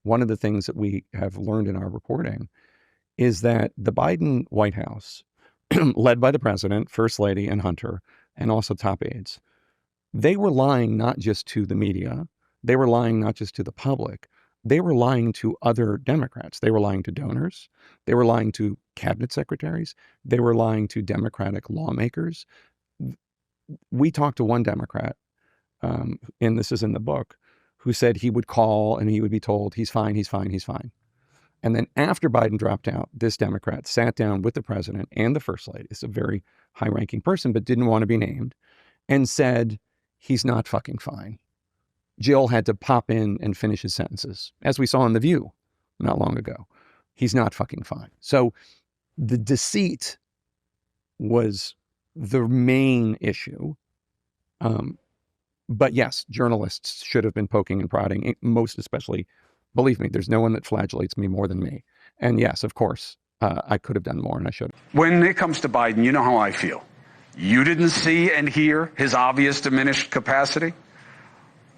one of the things that we have learned in our reporting is that the Biden White House, led by the president, First Lady, and Hunter, and also top aides, they were lying not just to the media, they were lying not just to the public, they were lying to other Democrats. They were lying to donors. They were lying to cabinet secretaries. They were lying to Democratic lawmakers. We talked to one Democrat, and this is in the book, who said he would call and he would be told, he's fine, he's fine, he's fine. And then after Biden dropped out, this Democrat sat down with the president and the first lady, it's a very high-ranking person, but didn't want to be named, and said, he's not fucking fine. Jill had to pop in and finish his sentences, as we saw in The View not long ago. He's not fucking fine. So the deceit was the main issue. But yes, journalists should have been poking and prodding, most especially, believe me, there's no one that flagellates me more than me. And yes, of course, I could have done more and I should have. When it comes to Biden, you know how I feel. You didn't see and hear his obvious diminished capacity.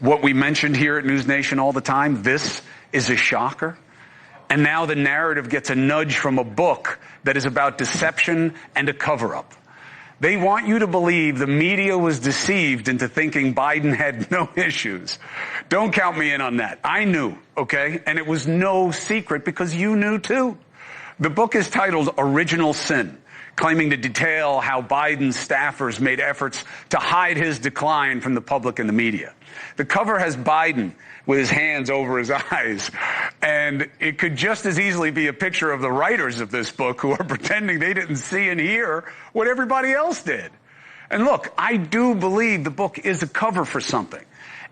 What we mentioned here at News Nation all the time, this is a shocker. And now the narrative gets a nudge from a book that is about deception and a cover-up. They want you to believe the media was deceived into thinking Biden had no issues. Don't count me in on that. I knew, okay? And it was no secret because you knew too. The book is titled Original Sin, claiming to detail how Biden's staffers made efforts to hide his decline from the public and the media. The cover has Biden with his hands over his eyes, and it could just as easily be a picture of the writers of this book who are pretending they didn't see and hear what everybody else did. And look, I do believe the book is a cover for something,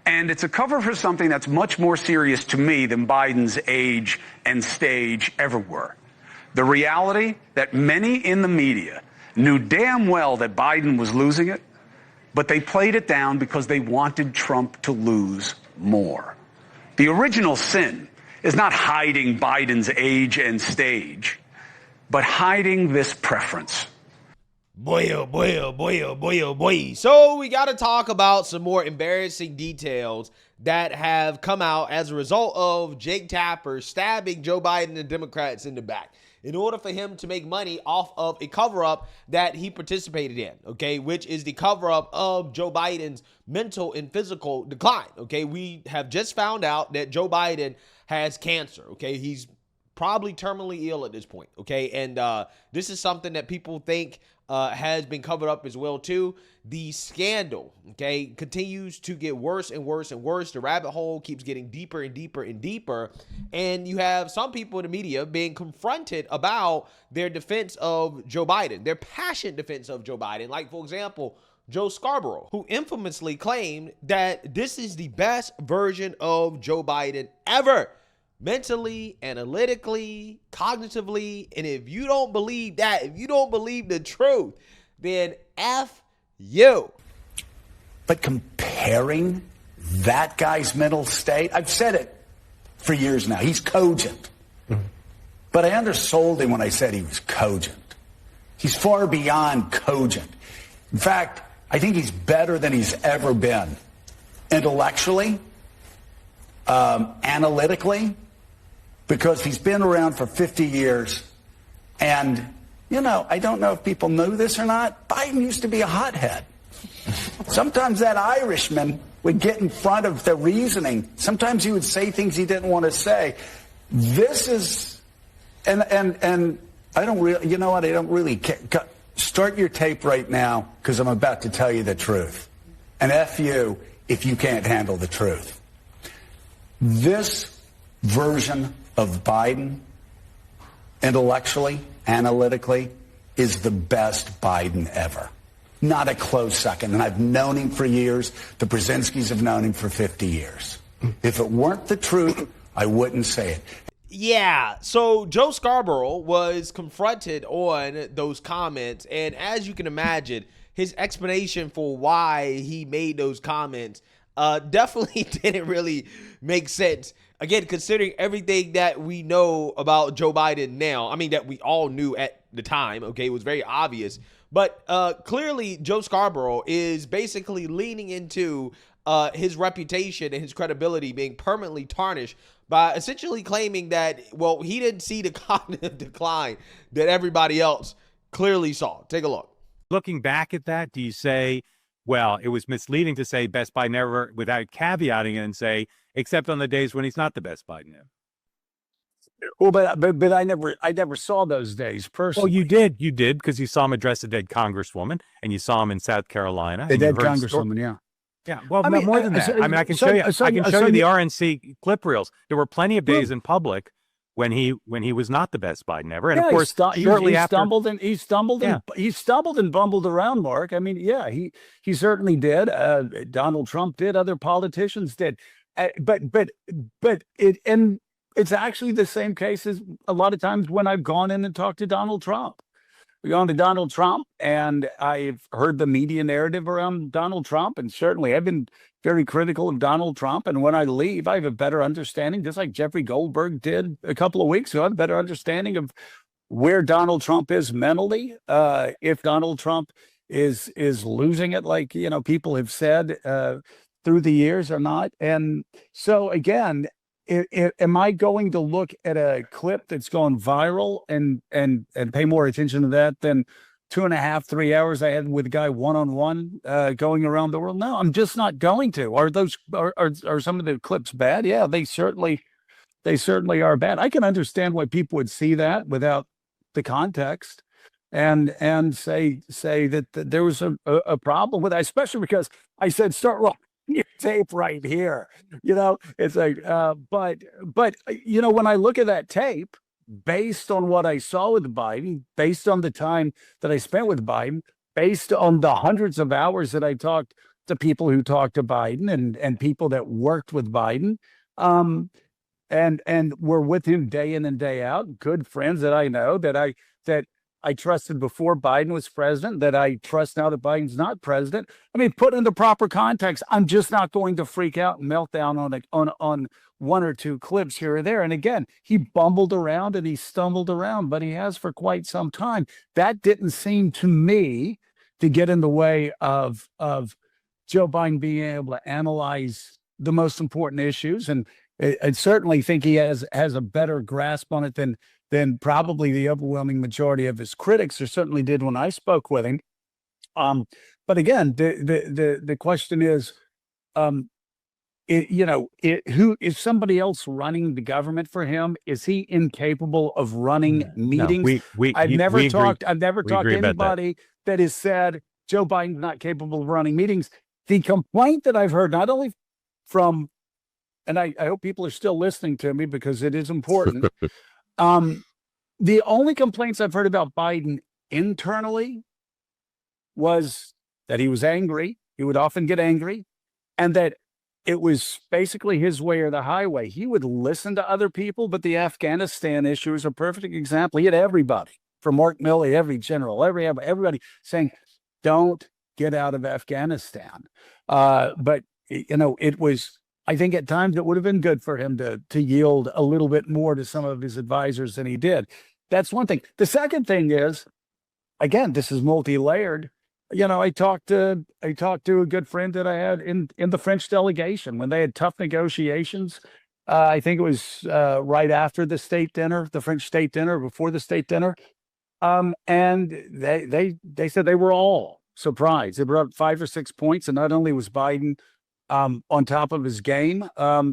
and it's a cover for something that's much more serious to me than Biden's age and stage ever were. The reality that many in the media knew damn well that Biden was losing it, but they played it down because they wanted Trump to lose more. The original sin is not hiding Biden's age and stage, but hiding this preference. Boy, oh boy, oh boy, oh boy, oh boy. So we got to talk about some more embarrassing details that have come out as a result of Jake Tapper stabbing Joe Biden and the Democrats in the back in order for him to make money off of a cover-up that he participated in, okay, which is the cover-up of Joe Biden's mental and physical decline, okay? We have just found out that Joe Biden has cancer, okay? He's probably terminally ill at this point, okay? And this is something that people think has been covered up as well, too. The scandal, okay, continues to get worse and worse and worse. The rabbit hole keeps getting deeper and deeper and deeper. And you have some people in the media being confronted about their defense of Joe Biden, their passionate defense of Joe Biden. Like, for example, Joe Scarborough, who infamously claimed that this is the best version of Joe Biden ever. Mentally, analytically, cognitively. And if you don't believe that, if you don't believe the truth, then F you. But comparing that guy's mental state, I've said it for years now, he's cogent. But I undersold him when I said he was cogent. He's far beyond cogent. In fact, I think he's better than he's ever been. Intellectually, analytically, because he's been around for 50 years. And, you know, I don't know if people know this or not, Biden used to be a hothead. Sometimes that Irishman would get in front of the reasoning. Sometimes he would say things he didn't want to say. This is, and I don't really, you know what, I don't really care. Start your tape right now, because I'm about to tell you the truth. And F you if you can't handle the truth. This version of Biden, intellectually, analytically, is the best Biden ever. Not a close second. And I've known him for years. The Brzezinskis have known him for 50 years. If it weren't the truth, I wouldn't say it. Yeah, so Joe Scarborough was confronted on those comments, and as you can imagine, his explanation for why he made those comments definitely didn't really make sense. Again, considering everything that we know about Joe Biden now, I mean, that we all knew at the time, okay, it was very obvious. But clearly, Joe Scarborough is basically leaning into his reputation and his credibility being permanently tarnished by essentially claiming that, well, he didn't see the cognitive decline that everybody else clearly saw. Take a look. Looking back at that, do you say, well, it was misleading to say Best Biden ever without caveating it and say, except on the days when he's not the best Biden ever? Well, but I never saw those days personally. Well, you did because you saw him address a dead congresswoman, and you saw him in South Carolina. The dead congresswoman, yeah. Yeah, well, I mean, more than that. I mean, I can show you. I can show you the RNC clip reels. There were plenty of days in public when he was not the best Biden ever, and of course, shortly after, he stumbled and bumbled around. Mark, I mean, yeah, he certainly did. Donald Trump did. Other politicians did. It's actually the same case as a lot of times when I've gone in and talked to Donald Trump. We've gone to Donald Trump, and I've heard the media narrative around Donald Trump, and certainly I've been very critical of Donald Trump. And when I leave, I have a better understanding, just like Jeffrey Goldberg did a couple of weeks ago. I have a better understanding of where Donald Trump is mentally, if Donald Trump is losing it, like people have said through the years or not. And so again, am I going to look at a clip that's gone viral and pay more attention to that than 2.5, 3 hours I had with a guy one-on-one going around the world? No, I'm just not going to. Are some of the clips bad? Yeah, they certainly are bad. I can understand why people would see that without the context and say that there was a problem with that, especially because I said start rolling your tape right here. It's like but when I look at that tape, based on what I saw with Biden, based on the time that I spent with Biden, based on the hundreds of hours that I talked to people who talked to Biden and people that worked with Biden, and were with him day in and day out, good friends that I know that I trusted before Biden was president, that I trust now that Biden's not president. I mean, put in the proper context, I'm just not going to freak out and melt down on one or two clips here or there. And again, he bumbled around and he stumbled around, but he has for quite some time. That didn't seem to me to get in the way of Joe Biden being able to analyze the most important issues. And I certainly think he has a better grasp on it than probably the overwhelming majority of his critics, or certainly did when I spoke with him. But again, the question is, who is somebody else running the government for him? Is he incapable of running meetings? I've never talked to anybody that has said Joe Biden's not capable of running meetings. The complaint that I've heard, not only from, and I hope people are still listening to me because it is important. The only complaints I've heard about Biden internally was that he was angry. He would often get angry, and that it was basically his way or the highway. He would listen to other people, but the Afghanistan issue is a perfect example. He had everybody, from Mark Milley, every general, everybody saying, don't get out of Afghanistan. But it was, I think at times it would have been good for him to yield a little bit more to some of his advisors than he did. That's one thing. The second thing is, again, this is multi-layered. I talked to a good friend that I had in the French delegation when they had tough negotiations. I think it was right after the state dinner, the French state dinner, before the state dinner. And they said they were all surprised. They were up 5 or 6 points, and not only was Biden on top of his game,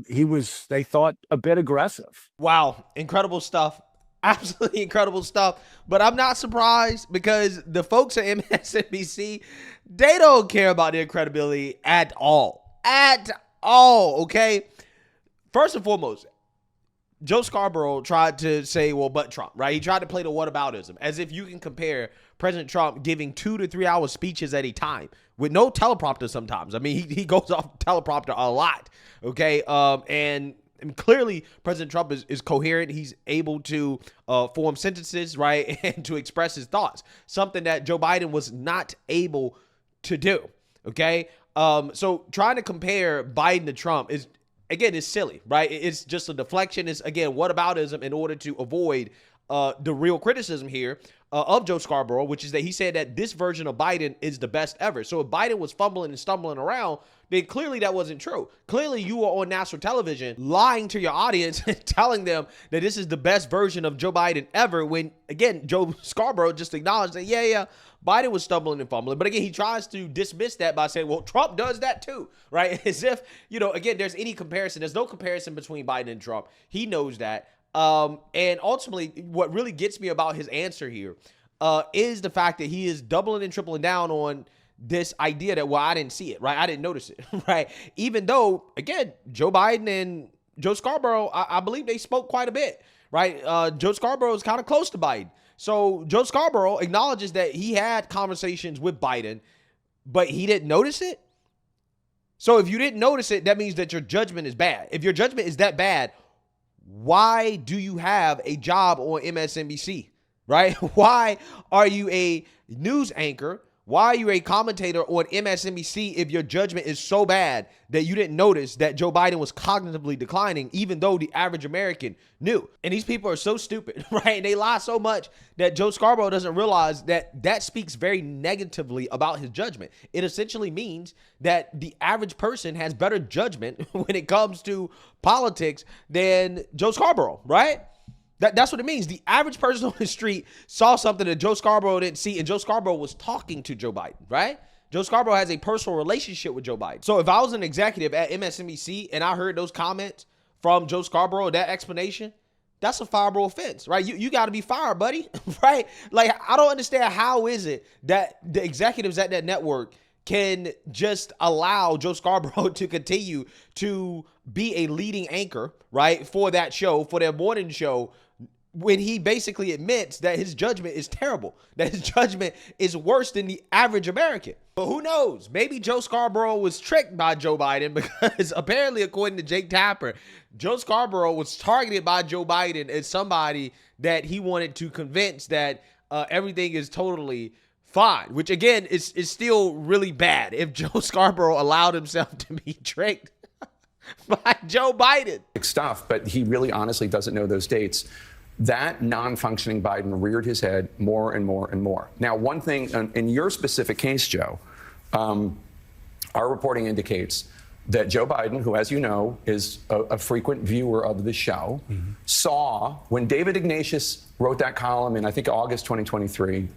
he was, they thought, a bit aggressive. Wow. Incredible stuff. Absolutely incredible stuff. But I'm not surprised because the folks at MSNBC, they don't care about their credibility at all. At all, okay? First and foremost, Joe Scarborough tried to say, well, but Trump, right? He tried to play the whataboutism, as if you can compare President Trump giving 2 to 3 hour speeches at a time with no teleprompter sometimes. I mean, he goes off teleprompter a lot, okay? And clearly, President Trump is coherent. He's able to form sentences, right, and to express his thoughts, something that Joe Biden was not able to do, okay? So trying to compare Biden to Trump is, again, it's silly, right? It's just a deflection. It's, again, whataboutism in order to avoid the real criticism here of Joe Scarborough, which is that he said that this version of Biden is the best ever. So if Biden was fumbling and stumbling around, then clearly that wasn't true. Clearly you were on national television lying to your audience and telling them that this is the best version of Joe Biden ever, when, again, Joe Scarborough just acknowledged that, yeah, Biden was stumbling and fumbling. But again, he tries to dismiss that by saying, well, Trump does that too, right? As if, again, there's any comparison. There's no comparison between Biden and Trump. He knows that. And ultimately, what really gets me about his answer here is the fact that he is doubling and tripling down on this idea that, well, I didn't see it, right? I didn't notice it, right? Even though, again, Joe Biden and Joe Scarborough, I believe they spoke quite a bit, right? Joe Scarborough is kind of close to Biden. So Joe Scarborough acknowledges that he had conversations with Biden, but he didn't notice it. So if you didn't notice it, that means that your judgment is bad. If your judgment is that bad, why do you have a job on MSNBC, right? Why are you a news anchor? Why are you a commentator on MSNBC if your judgment is so bad that you didn't notice that Joe Biden was cognitively declining, even though the average American knew? And these people are so stupid, right? And they lie so much that Joe Scarborough doesn't realize that that speaks very negatively about his judgment. It essentially means that the average person has better judgment when it comes to politics than Joe Scarborough, right? That's what it means. The average person on the street saw something that Joe Scarborough didn't see, and Joe Scarborough was talking to Joe Biden, right? Joe Scarborough has a personal relationship with Joe Biden. So if I was an executive at MSNBC and I heard those comments from Joe Scarborough, that explanation, that's a fireable offense, right? You got to be fired, buddy, right? Like, I don't understand how is it that the executives at that network can just allow Joe Scarborough to continue to be a leading anchor, right, for that show, for their morning show, when he basically admits that his judgment is terrible, that his judgment is worse than the average American. But who knows? Maybe Joe Scarborough was tricked by Joe Biden, because apparently, according to Jake Tapper, Joe Scarborough was targeted by Joe Biden as somebody that he wanted to convince that everything is totally fine, which again is still really bad if Joe Scarborough allowed himself to be tricked by Joe Biden. Stuff, but he really honestly doesn't know those dates. That non-functioning Biden reared his head more and more and more. Now, one thing in your specific case, Joe, our reporting indicates that Joe Biden, who, as you know, is a frequent viewer of the show, saw when David Ignatius wrote that column in, I think, August 2023,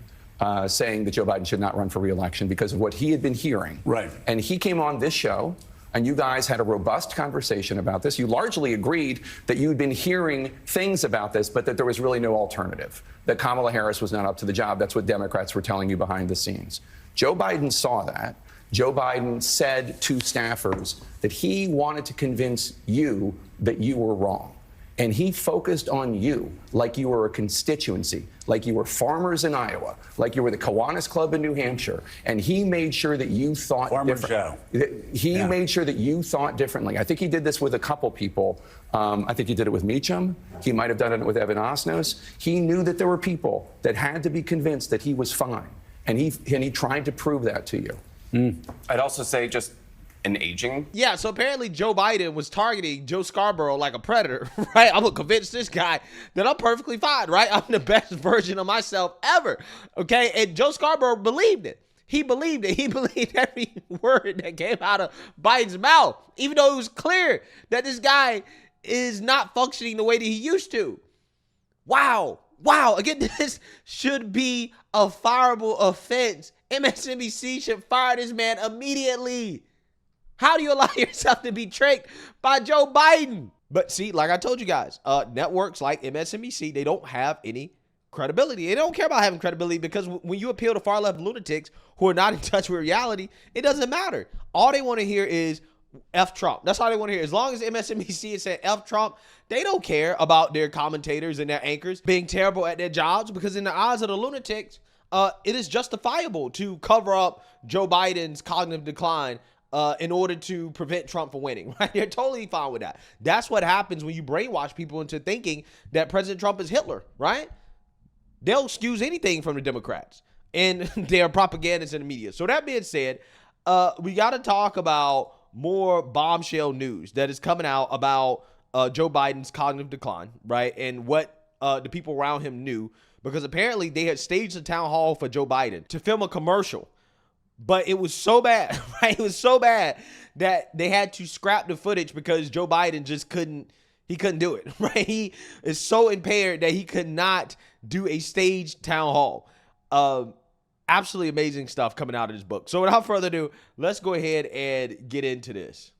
saying that Joe Biden should not run for re-election because of what he had been hearing. Right. And he came on this show, and you guys had a robust conversation about this. You largely agreed that you'd been hearing things about this, but that there was really no alternative, that Kamala Harris was not up to the job. That's what Democrats were telling you behind the scenes. Joe Biden saw that. Joe Biden said to staffers that he wanted to convince you that you were wrong. And he focused on you like you were a constituency, like you were farmers in Iowa, like you were the Kiwanis Club in New Hampshire. And he made sure that you thought differently. He made sure that you thought differently. I think he did this with a couple people. I think he did it with Meacham. He might have done it with Evan Osnos. He knew that there were people that had to be convinced that he was fine. And he tried to prove that to you. I'd also say just an aging. Yeah, so apparently Joe Biden was targeting Joe Scarborough like a predator, right? I'm going to convince this guy that I'm perfectly fine, right? I'm the best version of myself ever, okay? And Joe Scarborough believed it. He believed it. He believed every word that came out of Biden's mouth, even though it was clear that this guy is not functioning the way that he used to. Wow. Again, this should be a fireable offense. MSNBC should fire this man immediately. How do you allow yourself to be tricked by Joe Biden? But see, like I told you guys, networks like MSNBC, they don't have any credibility. They don't care about having credibility because when you appeal to far-left lunatics who are not in touch with reality, it doesn't matter. All they want to hear is F Trump. That's all they want to hear. As long as MSNBC is saying F Trump, they don't care about their commentators and their anchors being terrible at their jobs, because in the eyes of the lunatics, it is justifiable to cover up Joe Biden's cognitive decline in order to prevent Trump from winning, right? They're totally fine with that. That's what happens when you brainwash people into thinking that President Trump is Hitler, right? They'll excuse anything from the Democrats and their propagandists in the media. So that being said, we got to talk about more bombshell news that is coming out about Joe Biden's cognitive decline, right? And what the people around him knew, because apparently they had staged a town hall for Joe Biden to film a commercial. But it was so bad, right? It was so bad that they had to scrap the footage because Joe Biden just couldn't do it, right? He is so impaired that he could not do a staged town hall. Absolutely amazing stuff coming out of this book. So without further ado, let's go ahead and get into this.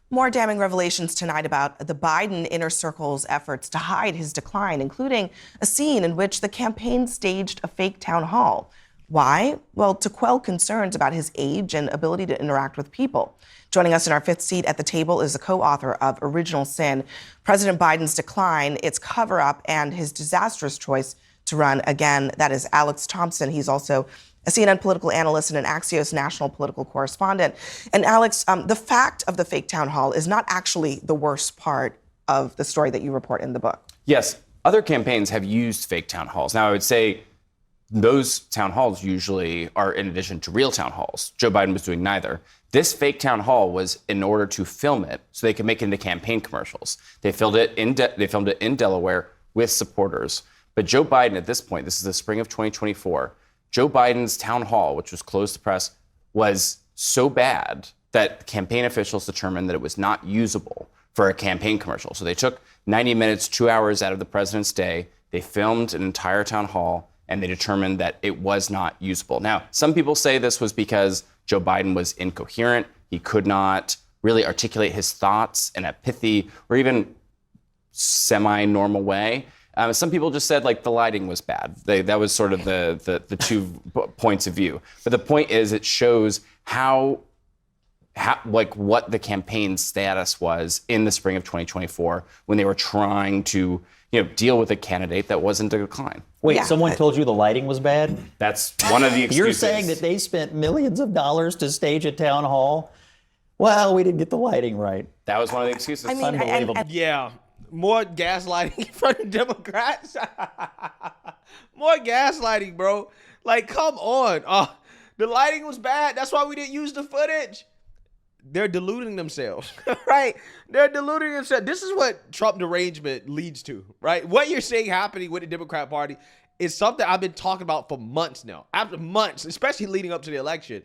More damning revelations tonight about the Biden inner circle's efforts to hide his decline, including a scene in which the campaign staged a fake town hall. Why? Well, to quell concerns about his age and ability to interact with people. Joining us in our fifth seat at the table is the co-author of Original Sin, President Biden's Decline, Its Cover-Up, and His Disastrous Choice to Run Again. That is Alex Thompson. He's also a CNN political analyst and an Axios national political correspondent. And Alex, the fact of the fake town hall is not actually the worst part of the story that you report in the book. Yes, other campaigns have used fake town halls. Now, I would say those town halls usually are in addition to real town halls. Joe Biden was doing neither. This fake town hall was in order to film it so they could make it into campaign commercials. They filmed it in Delaware with supporters. But Joe Biden, at this point, this is the spring of 2024, Joe Biden's town hall, which was closed to press, was so bad that campaign officials determined that it was not usable for a campaign commercial. So they took 90 minutes, 2 hours out of the president's day. They filmed an entire town hall, and they determined that it was not usable. Now, some people say this was because Joe Biden was incoherent. He could not really articulate his thoughts in a pithy or even semi-normal way. Some people just said, like, the lighting was bad. That was sort of the two points of view. But the point is, it shows how what the campaign status was in the spring of 2024 when they were trying to, deal with a candidate that wasn't a decline. Wait, someone told you the lighting was bad? That's one of the excuses. You're saying that they spent millions of dollars to stage a town hall? Well, we didn't get the lighting right. That was one of the excuses. I mean, unbelievable. Yeah. More gaslighting from the Democrats. More gaslighting, bro. Like, come on. The lighting was bad. That's why we didn't use the footage. They're deluding themselves, right? They're deluding themselves. This is what Trump derangement leads to, right? What you're seeing happening with the Democrat Party is something I've been talking about for months now. After months, especially leading up to the election,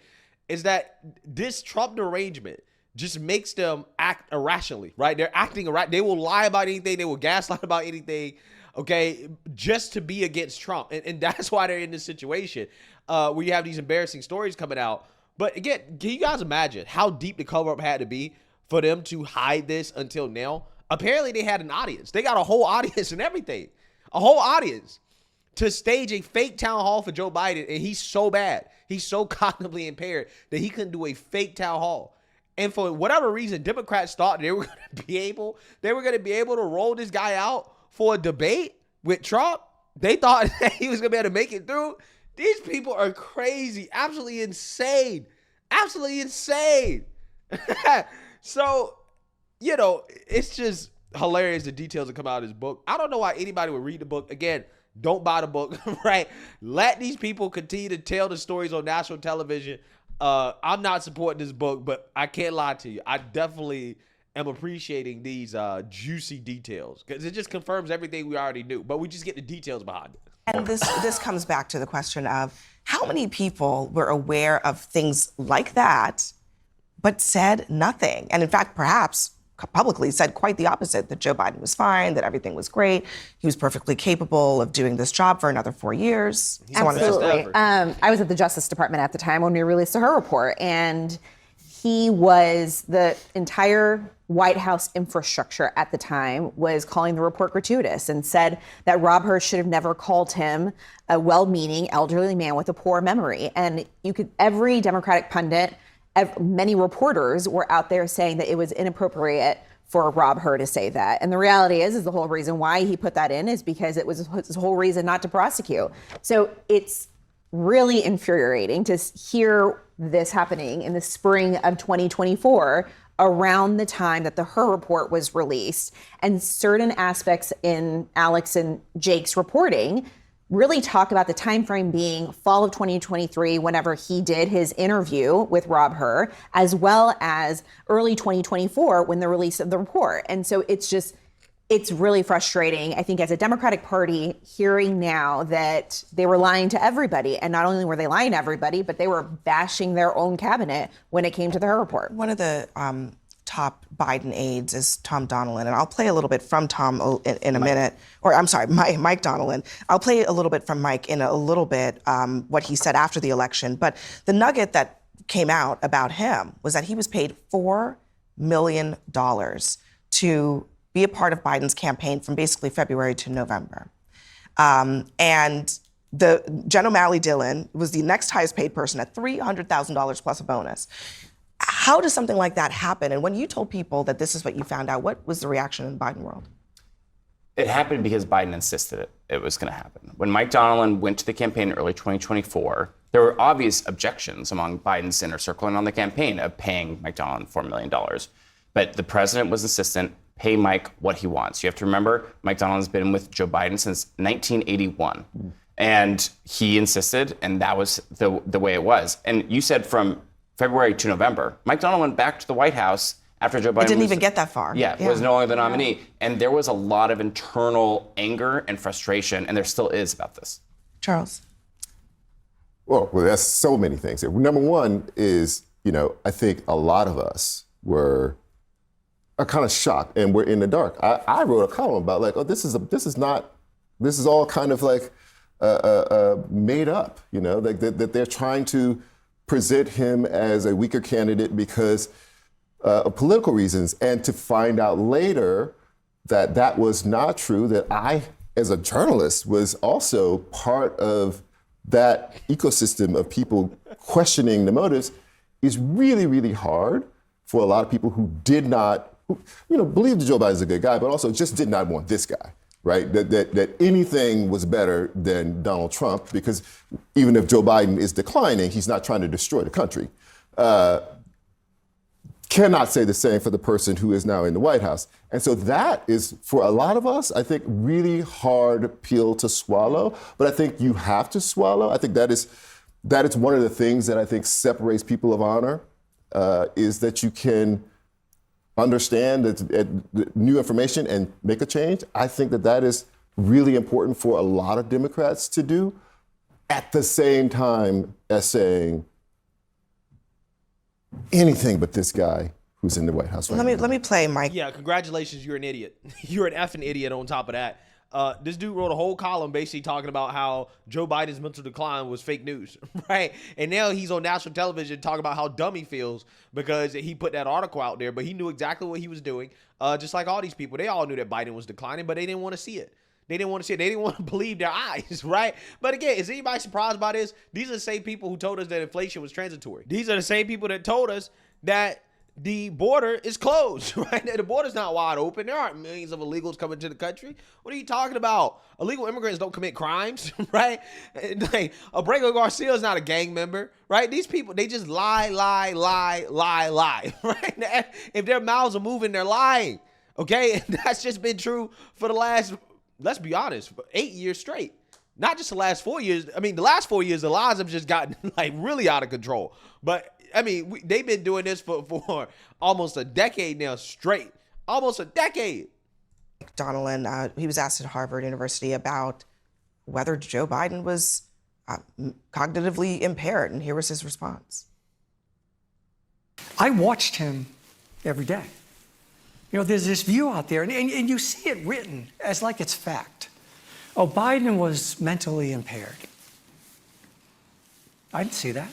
is that this Trump derangement just makes them act irrationally, right? They're acting irrational. They will lie about anything. They will gaslight about anything, okay, just to be against Trump. And that's why they're in this situation where you have these embarrassing stories coming out. But again, can you guys imagine how deep the cover-up had to be for them to hide this until now? Apparently, they had an audience. They got a whole audience and everything. A whole audience to stage a fake town hall for Joe Biden, and he's so bad. He's so cognitively impaired that he couldn't do a fake town hall. And for whatever reason, Democrats thought they were going to be able to roll this guy out for a debate with Trump. They thought that he was going to be able to make it through. These people are crazy, absolutely insane, absolutely insane. So, it's just hilarious, the details that come out of this book. I don't know why anybody would read the book. Again, don't buy the book, right? Let these people continue to tell the stories on national television. I'm not supporting this book, but I can't lie to you. I definitely am appreciating these juicy details because it just confirms everything we already knew, but we just get the details behind it. And this comes back to the question of how many people were aware of things like that, but said nothing. And in fact, perhaps publicly said quite the opposite, that Joe Biden was fine, that everything was great. He was perfectly capable of doing this job for another 4 years. Absolutely. I was at the Justice Department at the time when we released the Her report, and he was the entire White House infrastructure at the time was calling the report gratuitous and said that Rob Hur should have never called him a well-meaning elderly man with a poor memory. And every Democratic pundit, many reporters were out there saying that it was inappropriate for Rob Hur to say that. And the reality is the whole reason why he put that in is because it was his whole reason not to prosecute. So it's really infuriating to hear this happening in the spring of 2024 around the time that the Her report was released. And certain aspects in Alex and Jake's reporting really talk about the time frame being fall of 2023, whenever he did his interview with Rob Hur, as well as early 2024 when the release of the report. And so it's just it's really frustrating, I think, as a Democratic Party, hearing now that they were lying to everybody. And not only were they lying to everybody, but they were bashing their own cabinet when it came to the Her report. One of the top Biden aides is Tom Donilon, and I'll play a little bit from Tom in a minute. Or I'm sorry, Mike Donilon. I'll play a little bit from Mike in a little bit, what he said after the election. But the nugget that came out about him was that he was paid $4 million to be a part of Biden's campaign from basically February to November. And the Jen O'Malley Dillon was the next highest paid person at $300,000 plus a bonus. How does something like that happen? And when you told people that this is what you found out, what was the reaction in the Biden world? It happened because Biden insisted it was going to happen. When Mike Donilon went to the campaign in early 2024, there were obvious objections among Biden's inner circle and on the campaign of paying Mike Donilon $4 million. But the president was insistent, pay Mike what he wants. You have to remember, Mike Donilon's been with Joe Biden since 1981. And he insisted, and that was the way it was. And you said from February to November, Mike Donilon went back to the White House after Joe Biden It didn't even get that far. Yeah, was no longer the nominee. And there was a lot of internal anger and frustration, and there still is about this. Charles? Well, that's so many things. Number one is, I think a lot of us are kind of shocked and we're in the dark. I wrote a column about this is all kind of like made up, that they're trying to present him as a weaker candidate because of political reasons, and to find out later that was not true, that I, as a journalist, was also part of that ecosystem of people questioning the motives, is really, really hard for a lot of people who did not, believe that Joe Biden's a good guy, but also just did not want this guy, right? That anything was better than Donald Trump, because even if Joe Biden is declining, he's not trying to destroy the country. Cannot say the same for the person who is now in the White House. And so that is, for a lot of us, I think, really hard pill to swallow. But I think you have to swallow. I think that is one of the things that I think separates people of honor, is that you can understand that new information and make a change. I think that is really important for a lot of Democrats to do, at the same time as saying anything but this guy who's in the White House right now. Let me play Mike. Yeah, congratulations, you're an idiot. You're an effing idiot on top of that. This dude wrote a whole column basically talking about how Joe Biden's mental decline was fake news, right? And now he's on national television talking about how dumb he feels because he put that article out there, but he knew exactly what he was doing. Just like all these people, they all knew that Biden was declining, but they didn't want to see it. They didn't want to see it. They didn't want to believe their eyes, right? But again, is anybody surprised by this? These are the same people who told us that inflation was transitory. These are the same people that told us that the border is closed, right? The border's not wide open. There aren't millions of illegals coming to the country. What are you talking about? Illegal immigrants don't commit crimes, right? Like, Abrego Garcia is not a gang member, right? These people, they just lie, right? If their mouths are moving, they're lying, okay? And that's just been true for the last, let's be honest, 8 years straight. Not just the last 4 years. I mean, the last 4 years, the lies have just gotten like really out of control. But I mean, they've been doing this for almost a decade now straight. Almost a decade. Donilon, he was asked at Harvard University about whether Joe Biden was cognitively impaired, and here was his response. I watched him every day. There's this view out there, and you see it written as like it's fact. Oh, Biden was mentally impaired. I didn't see that.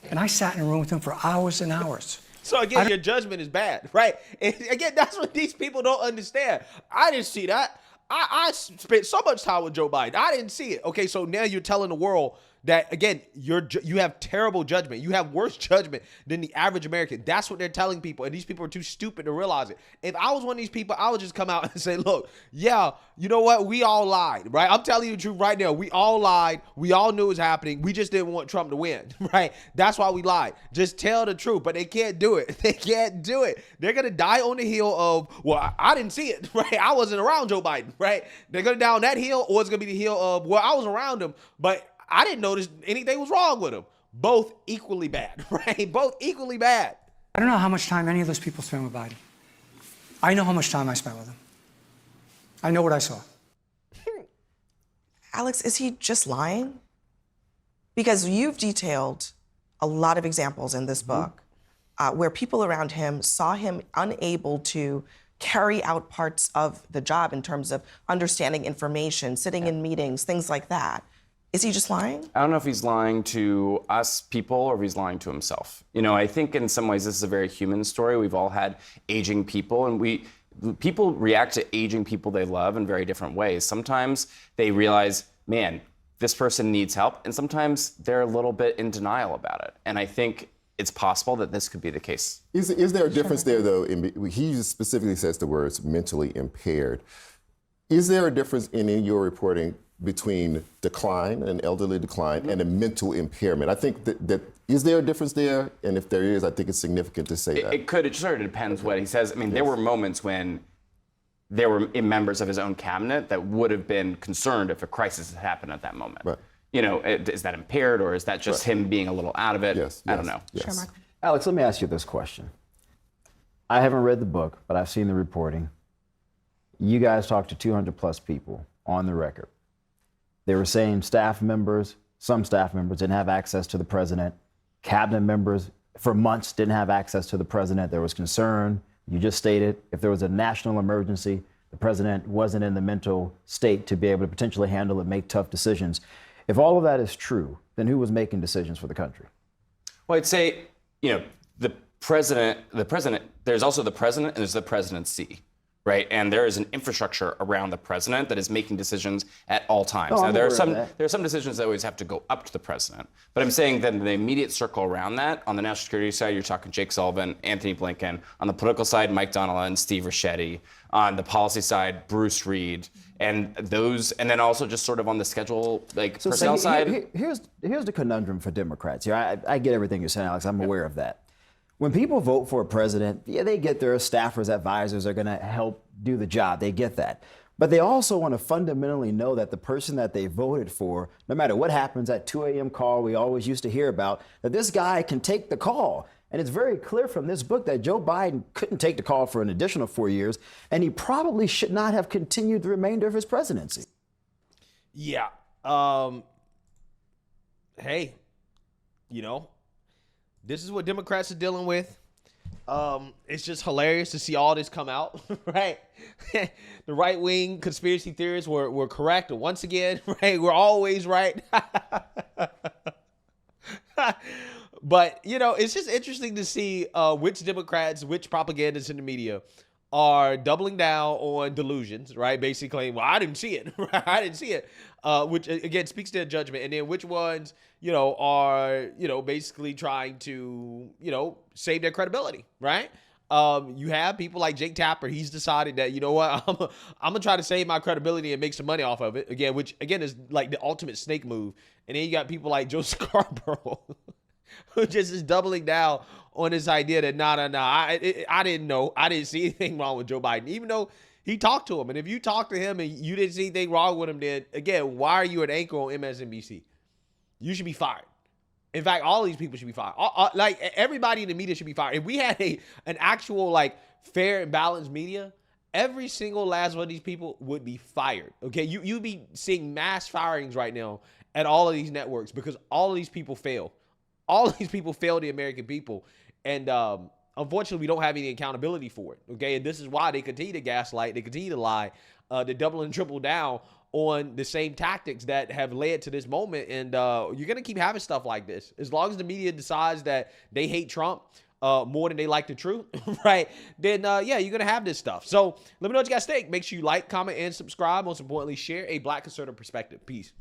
And I sat in a room with him for hours and hours. So again, your judgment is bad, right? And again, that's what these people don't understand. I didn't see that. I spent so much time with Joe Biden. I didn't see it. Okay, so now you're telling the world that, again, you have terrible judgment. You have worse judgment than the average American. That's what they're telling people, and these people are too stupid to realize it. If I was one of these people, I would just come out and say, look, yeah, you know what? We all lied, right? I'm telling you the truth right now. We all lied. We all knew it was happening. We just didn't want Trump to win, right? That's why we lied. Just tell the truth, but they can't do it. They can't do it. They're going to die on the hill of, well, I didn't see it, right? I wasn't around Joe Biden, right? They're going to die on that hill, or it's going to be the hill of, well, I was around him, but I didn't notice anything was wrong with him. Both equally bad, right? Both equally bad. I don't know how much time any of those people spend with Biden. I know how much time I spent with him. I know what I saw. Alex, is he just lying? Because you've detailed a lot of examples in this book where people around him saw him unable to carry out parts of the job in terms of understanding information, sitting in meetings, things like that. Is he just lying? I don't know if he's lying to us people or if he's lying to himself. You know, I think in some ways this is a very human story. We've all had aging people, and people react to aging people they love in very different ways. Sometimes they realize, man, this person needs help, and sometimes they're a little bit in denial about it. And I think it's possible that this could be the case. Is there a difference there, though? He specifically says the words mentally impaired. Is there a difference in your reporting between decline, an elderly decline, and a mental impairment? I think that is there a difference there? And if there is, I think it's significant to say that. It could. It sort of depends what he says. I mean, there were moments when there were members of his own cabinet that would have been concerned if a crisis had happened at that moment. Right. You know, is that impaired, or is that just him being a little out of it? Yes. I don't know. Yes. Sure, Michael. Alex, let me ask you this question. I haven't read the book, but I've seen the reporting. You guys talked to 200 plus people on the record. They were saying some staff members didn't have access to the president. Cabinet members for months didn't have access to the president. There was concern. You just stated if there was a national emergency, the president wasn't in the mental state to be able to potentially handle it, make tough decisions. If all of that is true, then who was making decisions for the country? Well, I'd say, you know, the president, there's also the president and there's the presidency, right? And there is an infrastructure around the president that is making decisions at all times. Oh, now, there are some decisions that always have to go up to the president. But I'm saying that in the immediate circle around that, on the national security side, you're talking Jake Sullivan, Anthony Blinken. On the political side, Mike Donilon and Steve Ricchetti. On the policy side, Bruce Reed. And then also just sort of on the schedule, like personnel side. Here's the conundrum for Democrats here. I get everything you're saying, Alex. I'm aware of that. When people vote for a president, yeah, they get their staffers, advisors are going to help do the job. They get that. But they also want to fundamentally know that the person that they voted for, no matter what happens at 2 a.m. call we always used to hear about, that this guy can take the call. And it's very clear from this book that Joe Biden couldn't take the call for an additional 4 years, and he probably should not have continued the remainder of his presidency. Yeah. Hey, you know, this is what Democrats are dealing with. It's just hilarious to see all this come out, right? The right-wing conspiracy theorists were correct once again, right? We're always right. But, you know, it's just interesting to see which Democrats, which propagandists in the media are doubling down on delusions, right? Basically, well, I didn't see it. I didn't see it, which, again, speaks to their judgment. And then which ones, you know, are, you know, basically trying to, you know, save their credibility, right? You have people like Jake Tapper. He's decided that, you know what, I'm going to try to save my credibility and make some money off of it, again, which, again, is like the ultimate snake move. And then you got people like Joe Scarborough, who just is doubling down on this idea that, I didn't know. I didn't see anything wrong with Joe Biden, even though he talked to him. And if you talk to him and you didn't see anything wrong with him, then, again, why are you an anchor on MSNBC? You should be fired. In fact, all these people should be fired. Like, everybody in the media should be fired. If we had an actual, like, fair and balanced media, every single last one of these people would be fired. Okay, you'd be seeing mass firings right now at all of these networks because all of these people fail. All of these people fail the American people. And unfortunately, we don't have any accountability for it. Okay, and this is why they continue to gaslight, they continue to lie, they double and triple down on the same tactics that have led to this moment. And you're going to keep having stuff like this. As long as the media decides that they hate Trump more than they like the truth, right? Then, yeah, you're going to have this stuff. So let me know what you guys think. Make sure you like, comment, and subscribe. Most importantly, share a Black conservative perspective. Peace.